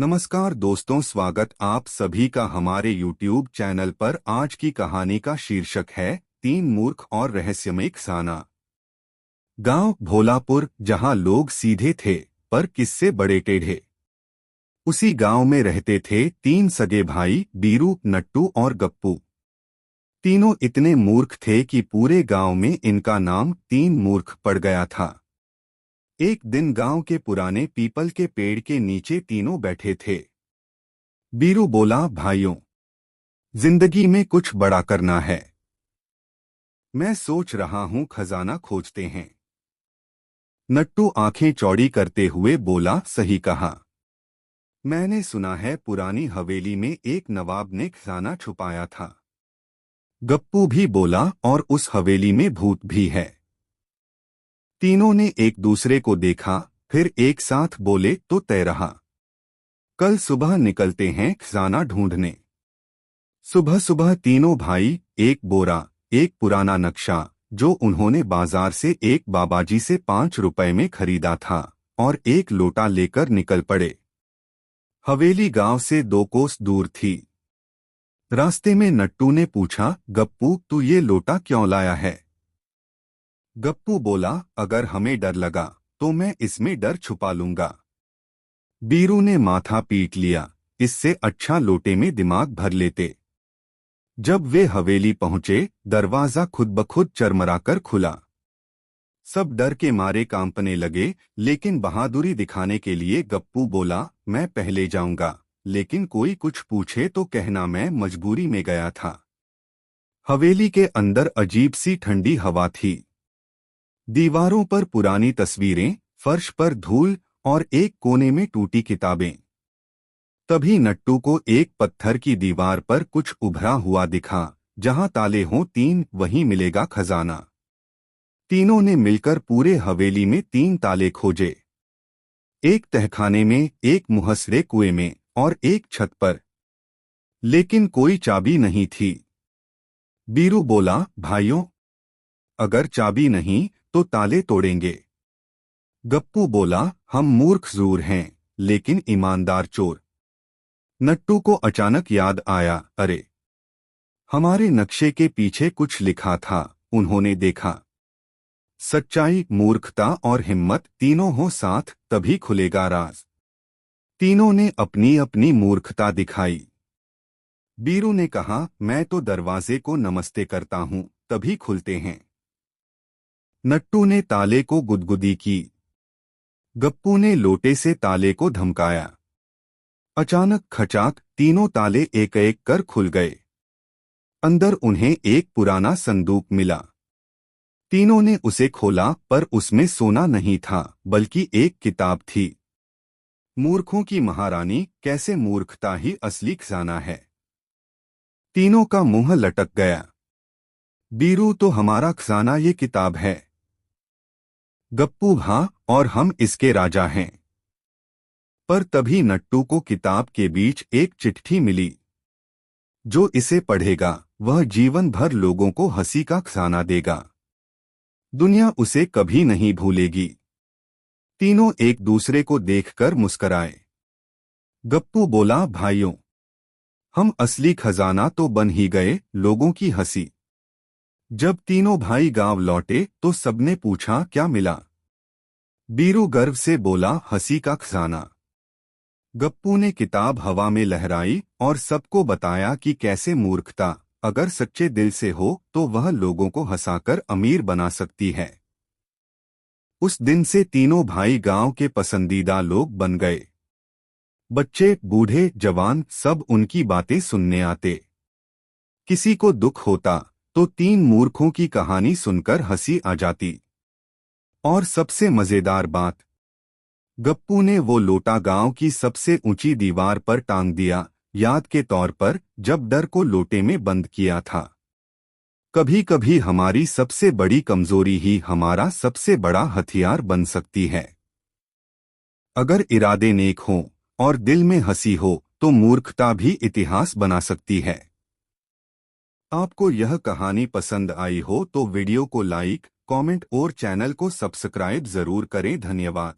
नमस्कार दोस्तों, स्वागत आप सभी का हमारे YouTube चैनल पर। आज की कहानी का शीर्षक है तीन मूर्ख और रहस्यमय खजाना। गांव भोलापुर, जहां लोग सीधे थे पर किस्से बड़े टेढ़े। उसी गांव में रहते थे तीन सगे भाई, बीरू, नट्टू और गप्पू। तीनों इतने मूर्ख थे कि पूरे गांव में इनका नाम तीन मूर्ख पड़ गया था। एक दिन गांव के पुराने पीपल के पेड़ के नीचे तीनों बैठे थे। बीरू बोला, भाइयों, जिंदगी में कुछ बड़ा करना है। मैं सोच रहा हूं खजाना खोजते हैं। नट्टू आंखें चौड़ी करते हुए बोला, सही कहा। मैंने सुना है पुरानी हवेली में एक नवाब ने खजाना छुपाया था। गप्पू भी बोला, और उस हवेली में भूत भी है। तीनों ने एक दूसरे को देखा, फिर एक साथ बोले, तो तय रहा। कल सुबह निकलते हैं खजाना ढूंढने। सुबह सुबह तीनों भाई एक बोरा, एक पुराना नक्शा जो उन्होंने बाजार से एक बाबाजी से 5 रुपए में खरीदा था, और एक लोटा लेकर निकल पड़े। हवेली गांव से 2 कोस दूर थी। रास्ते में नट्टू ने पूछा, गप्पू, तू ये लोटा क्यों लाया है? गप्पू बोला, अगर हमें डर लगा तो मैं इसमें डर छुपा लूंगा। बीरू ने माथा पीट लिया, इससे अच्छा लोटे में दिमाग भर लेते। जब वे हवेली पहुंचे, दरवाजा खुद ब खुद चरमराकर खुला। सब डर के मारे कांपने लगे, लेकिन बहादुरी दिखाने के लिए गप्पू बोला, मैं पहले जाऊंगा, लेकिन कोई कुछ पूछे तो कहना मैं मजबूरी में गया था। हवेली के अंदर अजीब सी ठंडी हवा थी। दीवारों पर पुरानी तस्वीरें, फर्श पर धूल और एक कोने में टूटी किताबें। तभी नट्टू को एक पत्थर की दीवार पर कुछ उभरा हुआ दिखा। जहां ताले हों तीन, वहीं मिलेगा खजाना। तीनों ने मिलकर पूरे हवेली में 3 ताले खोजे। एक तहखाने में, एक मुहस्सरे कुएं में और एक छत पर। लेकिन कोई चाबी नहीं थी। बीरू बोला, भाइयों, अगर चाबी नहीं तो ताले तोड़ेंगे। गप्पू बोला, हम मूर्ख जरूर हैं, लेकिन ईमानदार चोर। नट्टू को अचानक याद आया, अरे, हमारे नक्शे के पीछे कुछ लिखा था। उन्होंने देखा, सच्चाई, मूर्खता और हिम्मत तीनों हो साथ तभी खुलेगा राज। तीनों ने अपनी अपनी मूर्खता दिखाई। बीरू ने कहा, मैं तो दरवाजे को नमस्ते करता हूं, तभी खुलते हैं। नट्टू ने ताले को गुदगुदी की। गप्पू ने लोटे से ताले को धमकाया। अचानक खचाक, तीनों ताले एक एक कर खुल गए। अंदर उन्हें एक पुराना संदूक मिला। तीनों ने उसे खोला, पर उसमें सोना नहीं था, बल्कि एक किताब थी। मूर्खों की महारानी, कैसे मूर्खता ही असली खजाना है। तीनों का मुंह लटक गया। बीरू, तो हमारा खजाना ये किताब है। गप्पू, हाँ, और हम इसके राजा हैं। पर तभी नट्टू को किताब के बीच एक चिट्ठी मिली। जो इसे पढ़ेगा वह जीवन भर लोगों को हंसी का खजाना देगा। दुनिया उसे कभी नहीं भूलेगी। तीनों एक दूसरे को देखकर मुस्कराए। गप्पू बोला, भाइयों, हम असली खजाना तो बन ही गए, लोगों की हंसी। जब तीनों भाई गांव लौटे तो सबने पूछा, क्या मिला? बीरू गर्व से बोला, हंसी का खजाना। गप्पू ने किताब हवा में लहराई और सबको बताया कि कैसे मूर्खता, अगर सच्चे दिल से हो तो वह लोगों को हंसाकर अमीर बना सकती है। उस दिन से तीनों भाई गांव के पसंदीदा लोग बन गए। बच्चे, बूढ़े, जवान सब उनकी बातें सुनने आते। किसी को दुख होता तो 3 मूर्खों की कहानी सुनकर हंसी आ जाती। और सबसे मजेदार बात, गप्पू ने वो लोटा गांव की सबसे ऊंची दीवार पर टांग दिया, याद के तौर पर, जब डर को लोटे में बंद किया था। कभी कभी हमारी सबसे बड़ी कमजोरी ही हमारा सबसे बड़ा हथियार बन सकती है। अगर इरादे नेक हों और दिल में हंसी हो तो मूर्खता भी इतिहास बना सकती है। आपको यह कहानी पसंद आई हो तो वीडियो को लाइक, कमेंट और चैनल को सब्सक्राइब जरूर करें। धन्यवाद।